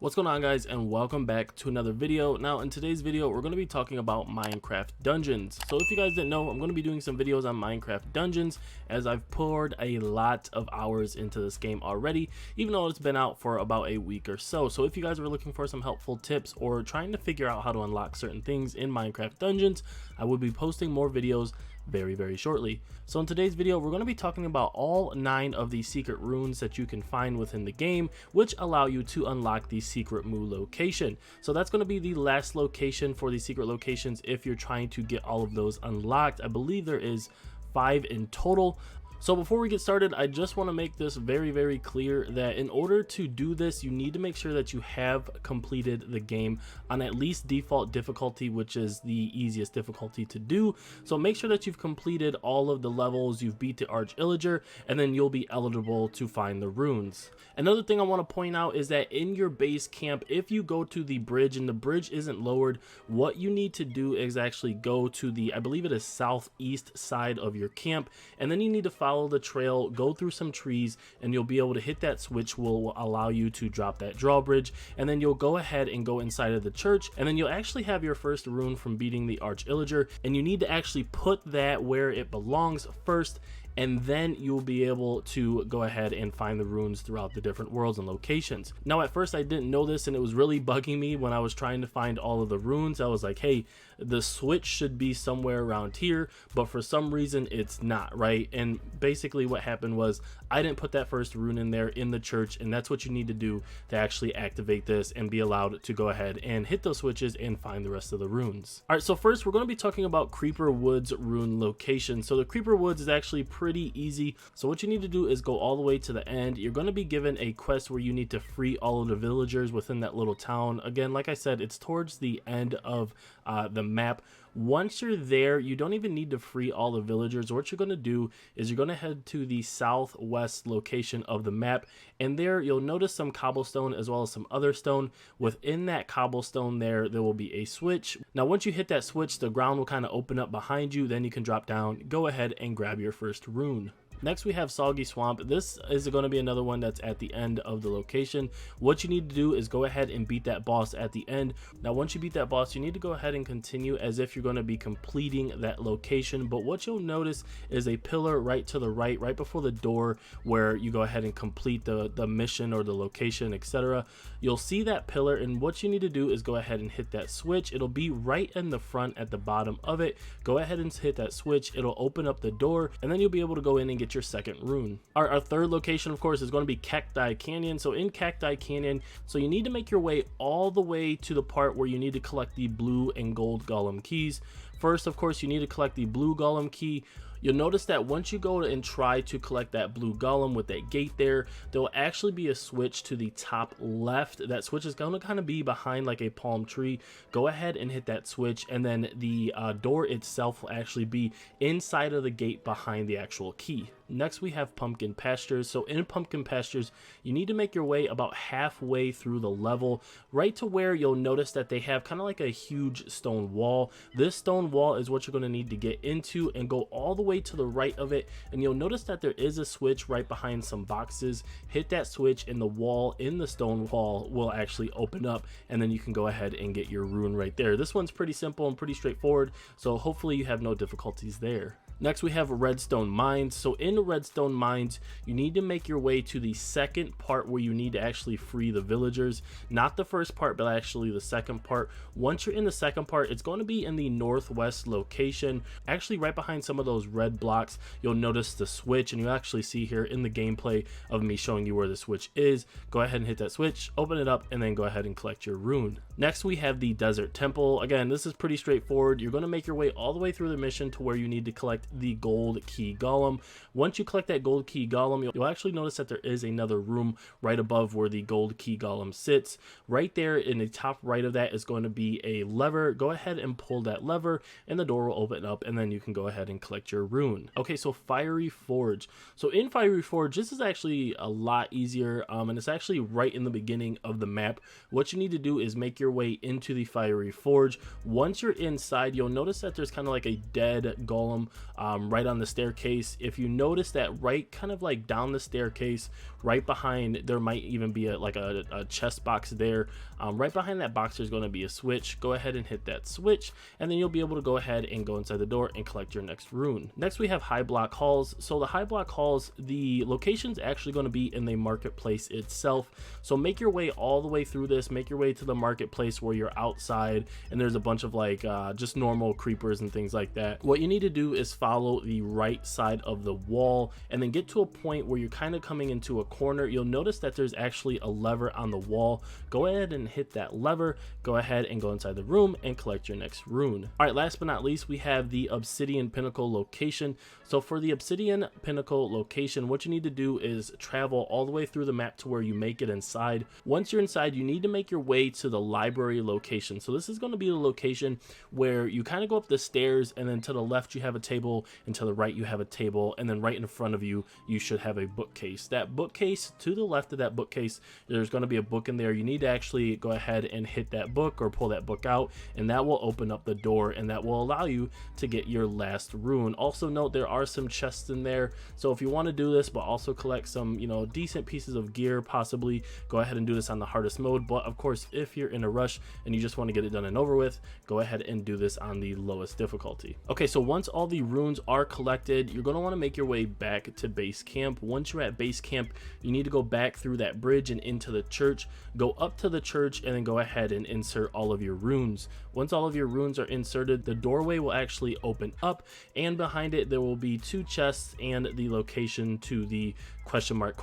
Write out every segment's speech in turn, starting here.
What's going on, guys, and welcome back to another video. Now in today's video we're going to be talking about Minecraft dungeons. So if you guys didn't know, I'm going to be doing some videos on Minecraft dungeons as I've poured a lot of hours into this game already, even though it's been out for about a week or so. So if you guys were looking for some helpful tips or trying to figure out how to unlock certain things in Minecraft dungeons, I will be posting more videos very shortly. So in today's video we're going to be talking about all 9 of the secret runes that you can find within the game, which allow you to unlock the secret moo location. So that's going to be the last location for the secret locations if you're trying to get all of those unlocked. I believe there is 5 in total. So before we get started, I just want to make this very clear that in order to do this, you need to make sure that you have completed the game on at least default difficulty, which is the easiest difficulty to do. So make sure that you've completed all of the levels, you've beat the Arch-Illager, and then you'll be eligible to find the runes. Another thing I want to point out is that in your base camp, if you go to the bridge and the bridge isn't lowered, what you need to do is actually go to the, I believe it is southeast side of your camp, and then you need to follow the trail, go through some trees, and you'll be able to hit that switch will allow you to drop that drawbridge, and then you'll go ahead and go inside of the church, and then you'll actually have your first rune from beating the Arch-Illager, and you need to actually put that where it belongs first, and then you'll be able to go ahead and find the runes throughout the different worlds and locations. Now at first I didn't know this, and it was really bugging me when I was trying to find all of the runes. I was like, hey, the switch should be somewhere around here, but for some reason it's not, right? And basically what happened was I didn't put that first rune in there in the church, and that's what you need to do to actually activate this and be allowed to go ahead and hit those switches and find the rest of the runes. All right, so first we're going to be talking about Creeper Woods rune location. So the Creeper Woods is actually pretty easy. So what you need to do is go all the way to the end. You're going to be given a quest where you need to free all of the villagers within that little town. Again, like I said, it's towards the end of the map. Once you're there, you don't even need to free all the villagers. What you're going to do is you're going to head to the southwest location of the map, and there you'll notice some cobblestone as well as some other stone. Within that cobblestone there will be a switch. Now once you hit that switch, the ground will kind of open up behind you, then you can drop down, go ahead and grab your first rune. Next we have Soggy Swamp. This is going to be another one that's at the end of the location. What you need to do is go ahead and beat that boss at the end. Now once you beat that boss, you need to go ahead and continue as if you're going to be completing that location. But what you'll notice is a pillar right to the right before the door where you go ahead and complete the mission or the location, etc. You'll see that pillar, and what you need to do is go ahead and hit that switch. It'll be right in the front at the bottom of it. Go ahead and hit that switch. It'll open up the door, and then you'll be able to go in and get your second rune. Our third location, of course, is going to be Cacti Canyon. So in Cacti Canyon, so you need to make your way all the way to the part where you need to collect the blue and gold golem keys. First, of course, you need to collect the blue golem key. You'll notice that once you go and try to collect that blue golem with that gate there will actually be a switch to the top left. That switch is going to kind of be behind like a palm tree. Go ahead and hit that switch, and then the door itself will actually be inside of the gate behind the actual key. Next we have Pumpkin Pastures. So in Pumpkin Pastures, you need to make your way about halfway through the level, right to where you'll notice that they have kind of like a huge stone wall. This stone wall is what you're going to need to get into, and go all the way to the right of it, and you'll notice that there is a switch right behind some boxes. Hit that switch, and the wall in the stone wall will actually open up, and then you can go ahead and get your rune right there. This one's pretty simple and pretty straightforward, so hopefully you have no difficulties there. Next we have Redstone Mines. So in Redstone Mines, you need to make your way to the second part where you need to actually free the villagers. Not the first part, but actually the second part. Once you're in the second part, it's going to be in the northwest location. Actually right behind some of those red blocks, you'll notice the switch, and you'll actually see here in the gameplay of me showing you where the switch is. Go ahead and hit that switch, open it up, and then go ahead and collect your rune. Next we have the Desert Temple. Again, this is pretty straightforward. You're going to make your way all the way through the mission to where you need to collect the gold key golem. Once you collect that gold key golem, you'll actually notice that there is another room right above where the gold key golem sits. Right there in the top right of that is going to be a lever. Go ahead and pull that lever, and the door will open up, and then you can go ahead and collect your rune. Okay, so Fiery Forge. So in Fiery Forge, this is actually a lot easier, and it's actually right in the beginning of the map. What you need to do is make your way into the Fiery Forge. Once you're inside, you'll notice that there's kind of like a dead golem right on the staircase. If you notice that right kind of like down the staircase, right behind, there might even be a chest box there. Right behind that box there's going to be a switch. Go ahead and hit that switch, and then you'll be able to go ahead and go inside the door and collect your next rune. Next we have high block halls. So the high block halls, the location's actually going to be in the marketplace itself. So make your way all the way through this, make your way to the marketplace where you're outside and there's a bunch of like just normal creepers and things like that. What you need to do is follow the right side of the wall and then get to a point where you're kind of coming into a corner. You'll notice that there's actually a lever on the wall. Go ahead and hit that lever, go ahead and go inside the room and collect your next rune. All right, last but not least, we have the Obsidian Pinnacle location. So for the Obsidian Pinnacle location, what you need to do is travel all the way through the map to where you make it inside. Once you're inside, you need to make your way to the library location. So this is going to be the location where you kind of go up the stairs, and then to the left you have a table, and to the right you have a table, and then right in front of you you should have a bookcase. That bookcase, to the left of that bookcase, there's going to be a book in there. You need to actually go ahead and hit that book or pull that book out, and that will open up the door, and that will allow you to get your last rune. Also note there are some chests in there, so if you want to do this but also collect some, you know, decent pieces of gear, possibly go ahead and do this on the hardest mode. But of course, if you're in a rush and you just want to get it done and over with, go ahead and do this on the lowest difficulty. Okay, so once all the runes are collected, you're going to want to make your way back to base camp. Once you're at base camp, you need to go back through that bridge and into the church. Go up to the church and then go ahead and insert all of your runes. Once all of your runes are inserted, the doorway will actually open up, and behind it there will be 2 chests and the location to the question mark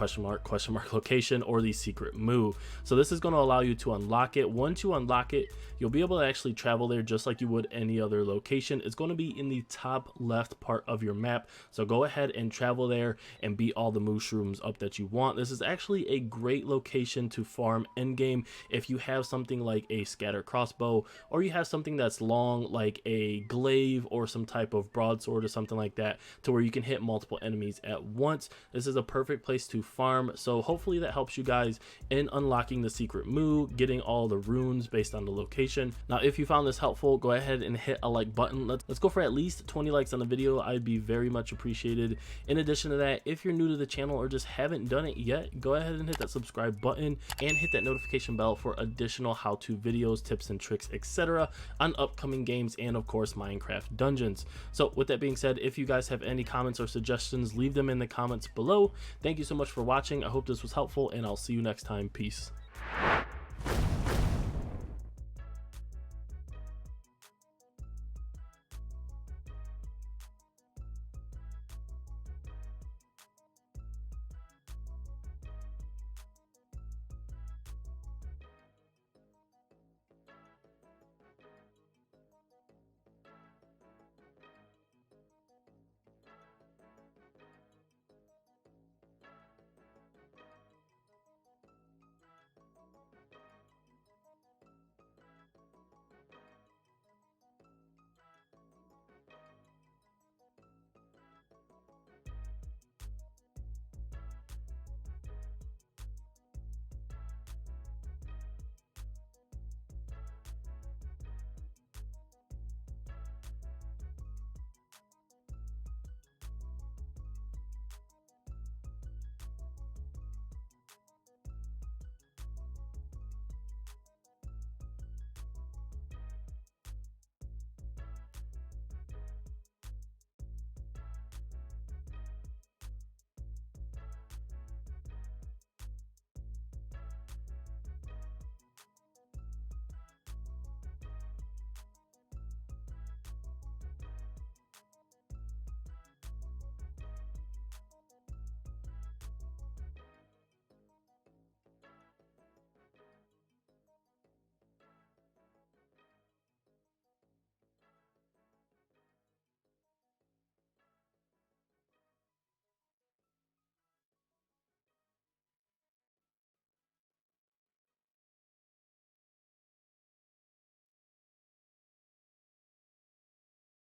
location, or the secret moo. So this is going to allow you to unlock it. Once you unlock it, you'll be able to actually travel there just like you would any other location. It's going to be in the top left part of your map, so go ahead and travel there and beat all the mushrooms up that you want. This is actually a great location to farm endgame if you have something like a scatter crossbow, or you have something that's long like a glaive or some type of broadsword or something like that, to where you can hit multiple enemies at once. This is a perfect place to farm. So hopefully that helps you guys in unlocking the secret moo, getting all the runes based on the location. Now if you found this helpful, go ahead and hit a like button. Let's go for at least 20 likes on the video. I'd be very much appreciated. In addition to that, if you're new to the channel or just haven't done it yet, go ahead and hit that subscribe button and hit that notification bell for additional how-to videos, tips and tricks, etc. on upcoming games and of course Minecraft dungeons. So with that being said, if you guys have any comments or suggestions, leave them in the comments below. Thank you so much for watching. I hope this was helpful, and I'll see you next time. Peace.